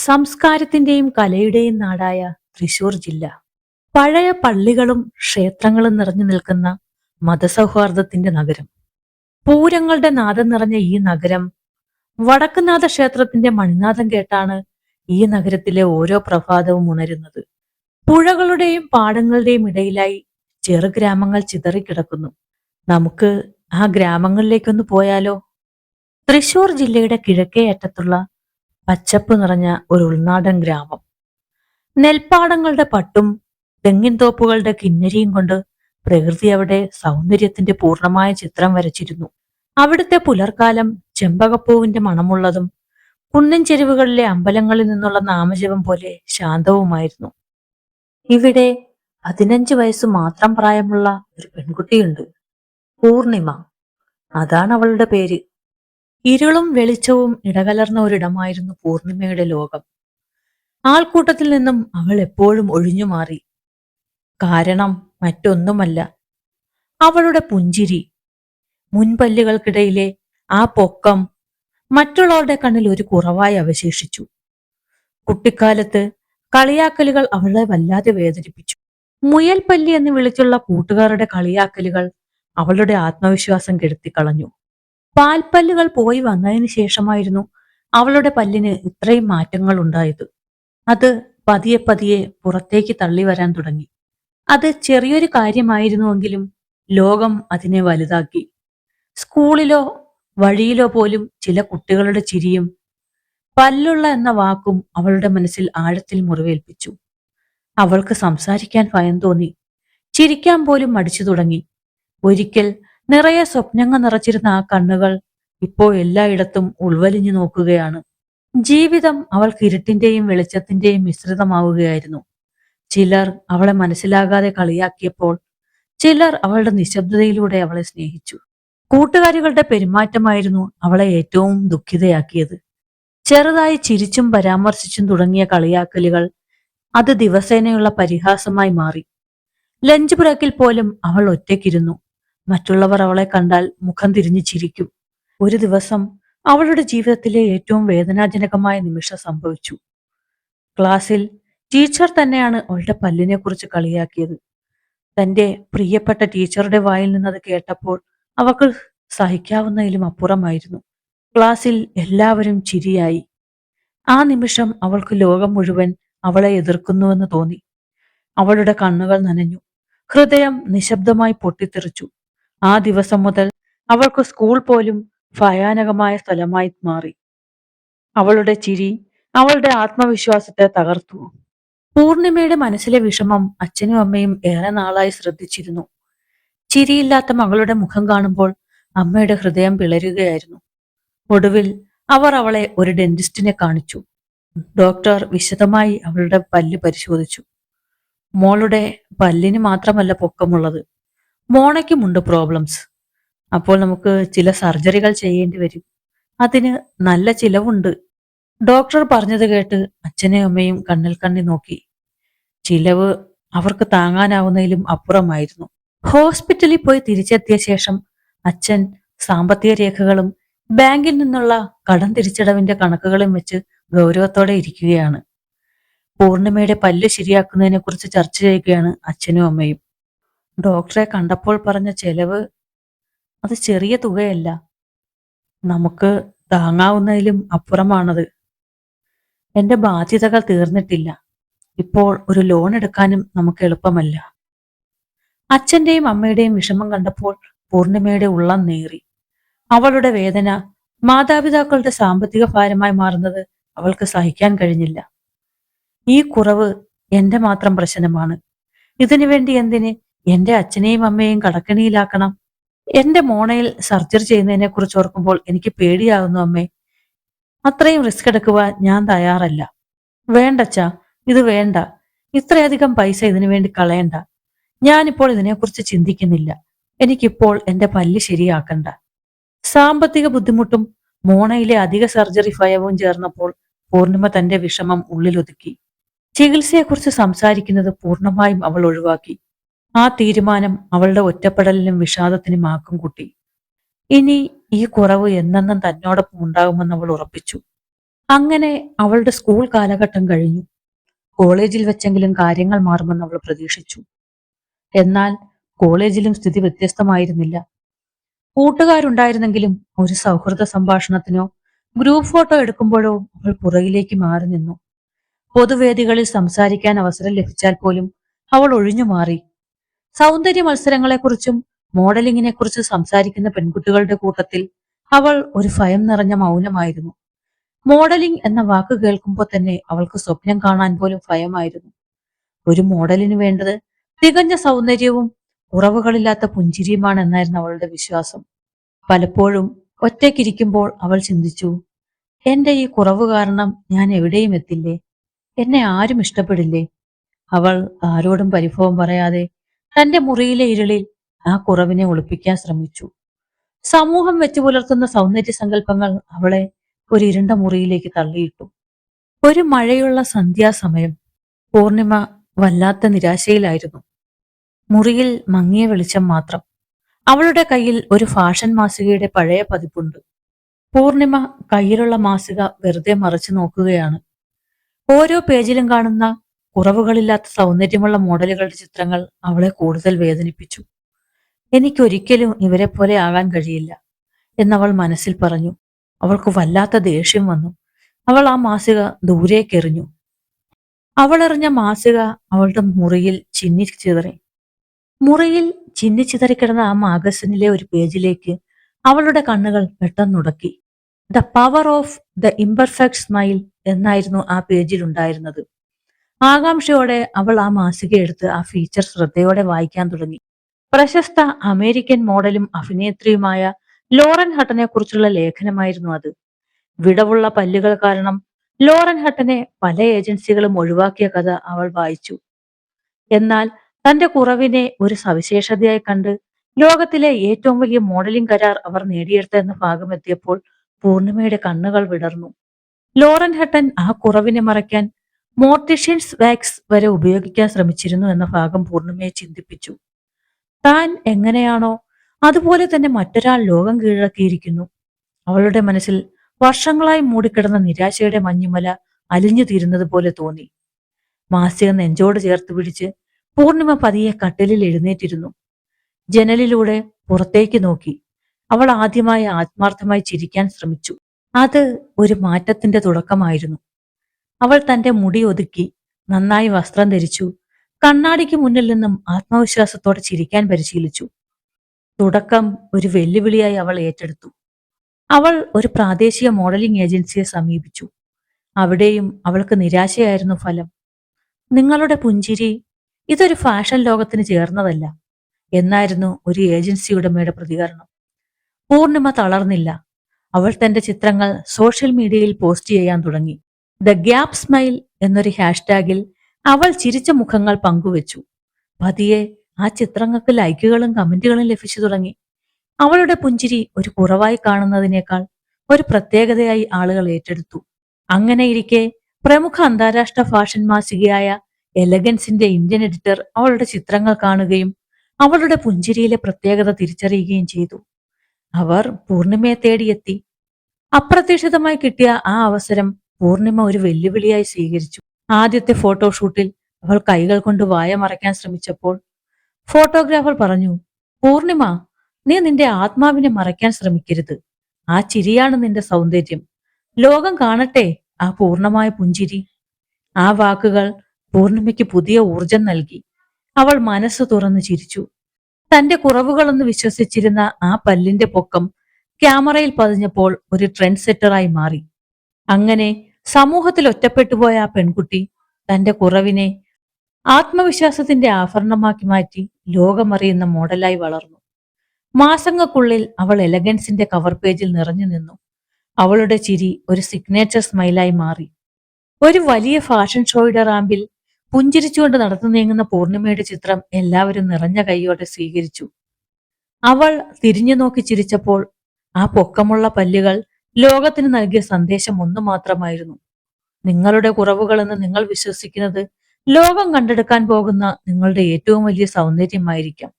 സംസ്കാരത്തിന്റെയും കലയുടെയും നാടായ തൃശൂർ ജില്ല പഴയ പള്ളികളും ക്ഷേത്രങ്ങളും നിറഞ്ഞു നിൽക്കുന്ന മതസൗഹാർദ്ദത്തിന്റെ നഗരം. പൂരങ്ങളുടെ നാദം നിറഞ്ഞ ഈ നഗരം വടക്കുന്നാഥ ക്ഷേത്രത്തിന്റെ മണിനാദം കേട്ടാണ് ഈ നഗരത്തിലെ ഓരോ പ്രഭാതവും ഉണരുന്നത്. പുഴകളുടെയും പാടങ്ങളുടെയും ഇടയിലായി ചെറുഗ്രാമങ്ങൾ ചിതറിക്കിടക്കുന്നു. നമുക്ക് ആ ഗ്രാമങ്ങളിലേക്കൊന്ന് പോയാലോ? തൃശൂർ ജില്ലയുടെ കിഴക്കേ അറ്റത്തുള്ള പച്ചപ്പ് നിറഞ്ഞ ഒരു ഉൾനാടൻ ഗ്രാമം. നെൽപ്പാടങ്ങളുടെ പട്ടും തെങ്ങിൻ തോപ്പുകളുടെ കിന്നരിയും കൊണ്ട് പ്രകൃതി അവിടെ സൗന്ദര്യത്തിന്റെ പൂർണ്ണമായ ചിത്രം വരച്ചിരുന്നു. അവിടുത്തെ പുലർക്കാലം ചെമ്പകപ്പൂവിന്റെ മണമുള്ളതും കുന്നിൻ ചെരുവുകളിലെ അമ്പലങ്ങളിൽ നിന്നുള്ള നാമജപം പോലെ ശാന്തവുമായിരുന്നു. ഇവിടെ 15 വയസ്സ് മാത്രം പ്രായമുള്ള ഒരു പെൺകുട്ടിയുണ്ട്, പൂർണിമ. അതാണ് അവളുടെ പേര്. ഇരുളും വെളിച്ചവും ഇടകലർന്ന ഒരിടമായിരുന്നു പൂർണിമയുടെ ലോകം. ആൾക്കൂട്ടത്തിൽ നിന്നും അവൾ എപ്പോഴും ഒഴിഞ്ഞു മാറി. കാരണം മറ്റൊന്നുമല്ല, അവളുടെ പുഞ്ചിരി, മുൻപല്ലുകൾക്കിടയിലെ ആ പൊക്കം മറ്റുള്ളവരുടെ കണ്ണിൽ ഒരു കുറവായി അവശേഷിച്ചു. കുട്ടിക്കാലത്ത് കളിയാക്കലുകൾ അവളെ വല്ലാതെ വേദനിപ്പിച്ചു. മുയൽപ്പല്ലി എന്ന് വിളിച്ചുള്ള കൂട്ടുകാരുടെ കളിയാക്കലുകൾ അവളുടെ ആത്മവിശ്വാസം കെടുത്തിക്കളഞ്ഞു. പാൽപ്പല്ലുകൾ പോയി വന്നതിന് ശേഷമായിരുന്നു അവളുടെ പല്ലിന് ഇത്രയും മാറ്റങ്ങൾ ഉണ്ടായത്. അത് പതിയെ പതിയെ പുറത്തേക്ക് തള്ളി വരാൻ തുടങ്ങി. അത് ചെറിയൊരു കാര്യമായിരുന്നുവെങ്കിലും ലോകം അതിനെ വലുതാക്കി. സ്കൂളിലോ വഴിയിലോ പോലും ചില കുട്ടികളുടെ ചിരിയും പല്ലുള്ള എന്ന വാക്കും അവളുടെ മനസ്സിൽ ആഴത്തിൽ മുറിവേൽപ്പിച്ചു. അവൾക്ക് സംസാരിക്കാൻ ഭയം തോന്നി. ചിരിക്കാൻ പോലും മടിച്ചു തുടങ്ങി. ഒരിക്കൽ നിറയെ സ്വപ്നങ്ങൾ നിറച്ചിരുന്ന ആ കണ്ണുകൾ ഇപ്പോൾ എല്ലായിടത്തും ഉൾവലിഞ്ഞു നോക്കുകയാണ്. ജീവിതം അവൾക്ക് ഇരുട്ടിന്റെയും വെളിച്ചത്തിന്റെയും മിശ്രിതമാവുകയായിരുന്നു. ചിലർ അവളെ മനസ്സിലാകാതെ കളിയാക്കിയപ്പോൾ ചിലർ അവളുടെ നിശബ്ദതയിലൂടെ അവളെ സ്നേഹിച്ചു. കൂട്ടുകാരികളുടെ പെരുമാറ്റമായിരുന്നു അവളെ ഏറ്റവും ദുഃഖിതയാക്കിയത്. ചെറുതായി ചിരിച്ചും പരാമർശിച്ചും തുടങ്ങിയ കളിയാക്കലുകൾ അത് ദിവസേനയുള്ള പരിഹാസമായി മാറി. ലഞ്ച് ബ്രേക്കിൽ പോലും അവൾ ഒറ്റയ്ക്കിരുന്നു. മറ്റുള്ളവർ അവളെ കണ്ടാൽ മുഖം തിരിഞ്ഞു ചിരിക്കും. ഒരു ദിവസം അവളുടെ ജീവിതത്തിലെ ഏറ്റവും വേദനാജനകമായ നിമിഷം സംഭവിച്ചു. ക്ലാസ്സിൽ ടീച്ചർ തന്നെയാണ് അവളുടെ പല്ലിനെ കുറിച്ച് കളിയാക്കിയത്. തന്റെ പ്രിയപ്പെട്ട ടീച്ചറുടെ വായിൽ നിന്നത് കേട്ടപ്പോൾ അവൾക്ക് സഹിക്കാവുന്നതിലും അപ്പുറമായിരുന്നു. ക്ലാസ്സിൽ എല്ലാവരും ചിരിയായി. ആ നിമിഷം അവൾക്ക് ലോകം മുഴുവൻ അവളെ എതിർക്കുന്നുവെന്ന് തോന്നി. അവളുടെ കണ്ണുകൾ നനഞ്ഞു. ഹൃദയം നിശബ്ദമായി പൊട്ടിത്തെറിച്ചു. ആ ദിവസം മുതൽ അവൾക്ക് സ്കൂൾ പോലും ഭയാനകമായ സ്ഥലമായി മാറി. അവളുടെ ചിരി അവളുടെ ആത്മവിശ്വാസത്തെ തകർത്തു. പൂർണിമയുടെ മനസ്സിലെ വിഷമം അച്ഛനും അമ്മയും ഏറെ നാളായി ശ്രദ്ധിച്ചിരുന്നു. ചിരിയില്ലാത്ത മകളുടെ മുഖം കാണുമ്പോൾ അമ്മയുടെ ഹൃദയം പിളരുകയായിരുന്നു. ഒടുവിൽ അവർ അവളെ ഒരു ഡെന്റിസ്റ്റിനെ കാണിച്ചു. ഡോക്ടർ വിശദമായി അവളുടെ പല്ല് പരിശോധിച്ചു. മോളുടെ പല്ലിന് മാത്രമല്ല പൊക്കമുള്ളത്, മോണയ്ക്കുമുണ്ട് പ്രോബ്ലംസ്. അപ്പോൾ നമുക്ക് ചില സർജറികൾ ചെയ്യേണ്ടി വരും. അതിന് നല്ല ചിലവുണ്ട്. ഡോക്ടർ പറഞ്ഞത് കേട്ട് അച്ഛനെയും അമ്മയും കണ്ണിൽ കണ്ണി നോക്കി. ചിലവ് അവർക്ക് താങ്ങാനാവുന്നതിലും അപ്പുറമായിരുന്നു. ഹോസ്പിറ്റലിൽ പോയി തിരിച്ചെത്തിയ ശേഷം അച്ഛൻ സാമ്പത്തിക രേഖകളും ബാങ്കിൽ നിന്നുള്ള കടം തിരിച്ചടവിന്റെ കണക്കുകളും വെച്ച് ഗൗരവത്തോടെ ഇരിക്കുകയാണ്. പൂർണിമയുടെ പല്ല് ശരിയാക്കുന്നതിനെ കുറിച്ച് ചർച്ച ചെയ്യുകയാണ് അച്ഛനും അമ്മയും. ഡോക്ടറെ കണ്ടപ്പോൾ പറഞ്ഞ ചെലവ് അത് ചെറിയ തുകയല്ല, നമുക്ക് താങ്ങാവുന്നതിലും അപ്പുറമാണത്. എന്റെ ബാധ്യതകൾ തീർന്നിട്ടില്ല. ഇപ്പോൾ ഒരു ലോൺ എടുക്കാനും നമുക്ക് എളുപ്പമല്ല. അച്ഛന്റെയും അമ്മയുടെയും വിഷമം കണ്ടപ്പോൾ പൂർണിമയുടെ ഉള്ളം നീറി. അവളുടെ വേദന മാതാപിതാക്കളുടെ സാമ്പത്തിക ഭാരമായി മാറുന്നത് അവൾക്ക് സഹിക്കാൻ കഴിഞ്ഞില്ല. ഈ കുറവ് എന്റെ മാത്രം പ്രശ്നമാണ്. ഇതിനു വേണ്ടി എന്തിന് എന്റെ അച്ഛനെയും അമ്മയെയും കടക്കണിയിലാക്കണം? എന്റെ മോണയിൽ സർജറി ചെയ്യുന്നതിനെ കുറിച്ച് ഓർക്കുമ്പോൾ എനിക്ക് പേടിയാകുന്നു അമ്മേ. അത്രയും റിസ്ക് എടുക്കുവാൻ ഞാൻ തയ്യാറല്ല. വേണ്ടച്ചാ, ഇത് വേണ്ട. ഇത്രയധികം പൈസ ഇതിനു വേണ്ടി കളയണ്ട. ഞാനിപ്പോൾ ഇതിനെക്കുറിച്ച് ചിന്തിക്കുന്നില്ല. എനിക്കിപ്പോൾ എന്റെ പല്ല് ശരിയാക്കണ്ട. സാമ്പത്തിക ബുദ്ധിമുട്ടും മോണയിലെ അധിക സർജറി ഭയവും ചേർന്നപ്പോൾ പൂർണിമ തന്റെ വിഷമം ഉള്ളിലൊതുക്കി. ചികിത്സയെക്കുറിച്ച് സംസാരിക്കുന്നത് പൂർണ്ണമായും അവൾ ഒഴിവാക്കി. ആ തീരുമാനം അവളുടെ ഒറ്റപ്പെടലിനും വിഷാദത്തിനും ആക്കം കൂട്ടി. ഇനി ഈ കുറവ് എന്നെന്നും തന്നോടൊപ്പം ഉണ്ടാകുമെന്ന് അവൾ ഉറപ്പിച്ചു. അങ്ങനെ അവളുടെ സ്കൂൾ കാലഘട്ടം കഴിഞ്ഞു. കോളേജിൽ വെച്ചെങ്കിലും കാര്യങ്ങൾ മാറുമെന്ന് അവൾ പ്രതീക്ഷിച്ചു. എന്നാൽ കോളേജിലും സ്ഥിതി വ്യത്യസ്തമായിരുന്നില്ല. കൂട്ടുകാരുണ്ടായിരുന്നെങ്കിലും ഒരു സൗഹൃദ സംഭാഷണത്തിനോ ഗ്രൂപ്പ് ഫോട്ടോ എടുക്കുമ്പോഴോ അവൾ പുറകിലേക്ക് മാറി നിന്നു. പൊതുവേദികളിൽ സംസാരിക്കാൻ അവസരം ലഭിച്ചാൽ പോലും അവൾ ഒഴിഞ്ഞു മാറി. സൗന്ദര്യ മത്സരങ്ങളെക്കുറിച്ചും മോഡലിംഗിനെ കുറിച്ച് സംസാരിക്കുന്ന പെൺകുട്ടികളുടെ കൂട്ടത്തിൽ അവൾ ഒരു ഭയം നിറഞ്ഞ മൗനമായിരുന്നു. മോഡലിംഗ് എന്ന വാക്ക് കേൾക്കുമ്പോൾ തന്നെ അവൾക്ക് സ്വപ്നം കാണാൻ പോലും ഭയമായിരുന്നു. ഒരു മോഡലിന് വേണ്ടത് തികഞ്ഞ സൗന്ദര്യവും കുറവുകളില്ലാത്ത പുഞ്ചിരിയുമാണ് എന്നായിരുന്നു അവളുടെ വിശ്വാസം. പലപ്പോഴും ഒറ്റയ്ക്കിരിക്കുമ്പോൾ അവൾ ചിന്തിച്ചു, എന്റെ ഈ കുറവ് കാരണം ഞാൻ എവിടെയും എത്തില്ലേ, എന്നെ ആരും ഇഷ്ടപ്പെടില്ലേ. അവൾ ആരോടും പരിഭവം പറയാതെ തന്റെ മുറിയിലെ ഇരുളിൽ ആ കുറവിനെ ഒളിപ്പിക്കാൻ ശ്രമിച്ചു. സമൂഹം വെച്ചു പുലർത്തുന്ന സൗന്ദര്യ സങ്കല്പങ്ങൾ അവളെ ഒരു ഇരുണ്ട മുറിയിലേക്ക് തള്ളിയിട്ടു. ഒരു മഴയുള്ള സന്ധ്യാസമയം പൂർണിമ വല്ലാത്ത നിരാശയിലായിരുന്നു. മുറിയിൽ മങ്ങിയ വെളിച്ചം മാത്രം. അവളുടെ കയ്യിൽ ഒരു ഫാഷൻ മാസികയുടെ പഴയ പതിപ്പുണ്ട്. പൂർണിമ കയ്യിലുള്ള മാസിക വെറുതെ മറച്ചു നോക്കുകയാണ്. ഓരോ പേജിലും കാണുന്ന കുറവുകളില്ലാത്ത സൗന്ദര്യമുള്ള മോഡലുകളുടെ ചിത്രങ്ങൾ അവളെ കൂടുതൽ വേദനിപ്പിച്ചു. എനിക്കൊരിക്കലും ഇവരെ പോലെ ആകാൻ കഴിയില്ല എന്നവൾ മനസ്സിൽ പറഞ്ഞു. അവൾക്ക് വല്ലാത്ത ദേഷ്യം വന്നു. അവൾ ആ മാസിക ദൂരേക്കെറിഞ്ഞു. അവൾ എറിഞ്ഞ മാസിക അവളുടെ മുറിയിൽ ചിന്നിച്ചിതറി. മുറിയിൽ ചിന്നിച്ചിതറിക്കിടന്ന ആ മാഗസിനിലെ ഒരു പേജിലേക്ക് അവളുടെ കണ്ണുകൾ പെട്ടെന്നുടക്കി. The power of the imperfect smile എന്നായിരുന്നു ആ പേജിൽ ഉണ്ടായിരുന്നത്. ആകാംക്ഷയോടെ അവൾ ആ മാസിക എടുത്ത് ആ ഫീച്ചർ ശ്രദ്ധയോടെ വായിക്കാൻ തുടങ്ങി. പ്രശസ്ത അമേരിക്കൻ മോഡലും അഭിനേത്രിയുമായ ലോറൻ ഹട്ടനെ കുറിച്ചുള്ള ലേഖനമായിരുന്നു അത്. വിടവുള്ള പല്ലുകൾ കാരണം ലോറൻ ഹട്ടനെ പല ഏജൻസികളും ഒഴിവാക്കിയ കഥ അവൾ വായിച്ചു. എന്നാൽ തന്റെ കുറവിനെ ഒരു സവിശേഷതയായി കണ്ട് ലോകത്തിലെ ഏറ്റവും വലിയ മോഡലിംഗ് കരാർ അവർ നേടിയെടുത്ത എന്ന ഭാഗം എത്തിയപ്പോൾ പൂർണിമയുടെ കണ്ണുകൾ വിടർന്നു. ലോറൻ ഹട്ടൻ ആ കുറവിനെ മറയ്ക്കാൻ മോർട്ടിഷ്യൻസ് വാക്സ് വരെ ഉപയോഗിക്കാൻ ശ്രമിച്ചിരുന്നു എന്ന ഭാഗം പൂർണിമയെ ചിന്തിപ്പിച്ചു. താൻ എങ്ങനെയാണോ അതുപോലെ തന്നെ മറ്റൊരാൾ ലോകം കീഴടക്കിയിരിക്കുന്നു. അവളുടെ മനസ്സിൽ വർഷങ്ങളായി മൂടിക്കിടന്ന നിരാശയുടെ മഞ്ഞുമല അലിഞ്ഞു തീരുന്നത് പോലെ തോന്നി. മാസിക നെഞ്ചോട് ചേർത്ത് പിടിച്ച് പൂർണിമ പതിയെ കട്ടിലിൽ എഴുന്നേറ്റിരുന്നു. ജനലിലൂടെ പുറത്തേക്ക് നോക്കി. അവൾ ആദ്യമായി ആത്മാർത്ഥമായി ചിരിക്കാൻ ശ്രമിച്ചു. അത് ഒരു മാറ്റത്തിന്റെ തുടക്കമായിരുന്നു. അവൾ തന്റെ മുടി ഒതുക്കി നന്നായി വസ്ത്രം ധരിച്ചു. കണ്ണാടിക്ക് മുന്നിൽ നിന്നും ആത്മവിശ്വാസത്തോടെ ചിരിക്കാൻ പരിശീലിച്ചു. തുടക്കം ഒരു വെല്ലുവിളിയായി അവൾ ഏറ്റെടുത്തു. അവൾ ഒരു പ്രാദേശിക മോഡലിംഗ് ഏജൻസിയെ സമീപിച്ചു. അവിടെയും അവൾക്ക് നിരാശയായിരുന്നു ഫലം. നിങ്ങളുടെ പുഞ്ചിരി ഇതൊരു ഫാഷൻ ലോകത്തിന് ചേർന്നതല്ല എന്നായിരുന്നു ഒരു ഏജൻസി ഉടമയുടെ പ്രതികരണം. പൂർണിമ തളർന്നില്ല. അവൾ തന്റെ ചിത്രങ്ങൾ സോഷ്യൽ മീഡിയയിൽ പോസ്റ്റ് ചെയ്യാൻ തുടങ്ങി. ദ ഗ്യാപ് സ്മൈൽ എന്നൊരു ഹാഷ്ടാഗിൽ അവൾ ചിരിച്ച മുഖങ്ങൾ പങ്കുവച്ചു. പതിയെ ആ ചിത്രങ്ങൾക്ക് ലൈക്കുകളും കമന്റുകളും ലഭിച്ചു തുടങ്ങി. അവളുടെ പുഞ്ചിരി ഒരു കുറവായി കാണുന്നതിനേക്കാൾ ഒരു പ്രത്യേകതയായി ആളുകൾ ഏറ്റെടുത്തു. അങ്ങനെയിരിക്കെ പ്രമുഖ അന്താരാഷ്ട്ര ഫാഷൻ മാസികയായ എലഗൻസിന്റെ ഇന്ത്യൻ എഡിറ്റർ അവളുടെ ചിത്രങ്ങൾ കാണുകയും അവളുടെ പുഞ്ചിരിയിലെ പ്രത്യേകത തിരിച്ചറിയുകയും ചെയ്തു. അവർ പൂർണിമയെ തേടിയെത്തി. അപ്രതീക്ഷിതമായി കിട്ടിയ ആ അവസരം പൂർണിമ ഒരു വെല്ലുവിളിയായി സ്വീകരിച്ചു. ആദ്യത്തെ ഫോട്ടോഷൂട്ടിൽ അവൾ കൈകൾ കൊണ്ട് വായ മറയ്ക്കാൻ ശ്രമിച്ചപ്പോൾ ഫോട്ടോഗ്രാഫർ പറഞ്ഞു, പൂർണിമ, നീ നിന്റെ ആത്മാവിനെ മറയ്ക്കാൻ ശ്രമിക്കരുത്. ആ ചിരിയാണ് നിന്റെ സൗന്ദര്യം. ലോകം കാണട്ടെ ആ പൂർണ്ണമായ പുഞ്ചിരി. ആ വാക്കുകൾ പൂർണിമയ്ക്ക് പുതിയ ഊർജം നൽകി. അവൾ മനസ്സ് തുറന്നു ചിരിച്ചു. തന്റെ കുറവുകളെന്ന് വിശ്വസിച്ചിരുന്ന ആ പല്ലിന്റെ പൊക്കം ക്യാമറയിൽ പതിഞ്ഞപ്പോൾ ഒരു ട്രെൻഡ് സെറ്ററായി മാറി. അങ്ങനെ സമൂഹത്തിൽ ഒറ്റപ്പെട്ടുപോയ ആ പെൺകുട്ടി തന്റെ കുറവിനെ ആത്മവിശ്വാസത്തിന്റെ ആഭരണമാക്കി മാറ്റി ലോകമറിയുന്ന മോഡലായി വളർന്നു. മാസങ്ങൾക്കുള്ളിൽ അവൾ എലഗൻസിന്റെ കവർ പേജിൽ നിറഞ്ഞു നിന്നു. അവളുടെ ചിരി ഒരു സിഗ്നേച്ചർ സ്മൈലായി മാറി. ഒരു വലിയ ഫാഷൻ ഷോയുടെ റാമ്പിൽ പുഞ്ചിരിച്ചുകൊണ്ട് നടന്നു നീങ്ങുന്ന പൂർണിമയുടെ ചിത്രം എല്ലാവരും നിറഞ്ഞ കൈയോടെ സ്വീകരിച്ചു. അവൾ തിരിഞ്ഞു നോക്കി ചിരിച്ചപ്പോൾ ആ പൊക്കമുള്ള പല്ലുകൾ ലോകത്തിന് നൽകിയ സന്ദേശം ഒന്നു മാത്രമായിരുന്നു. നിങ്ങളുടെ കുറവുകളെന്ന് നിങ്ങൾ വിശ്വസിക്കുന്നത് ലോകം കണ്ടെടുക്കാൻ പോകുന്ന നിങ്ങളുടെ ഏറ്റവും വലിയ സൗന്ദര്യമായിരിക്കാം.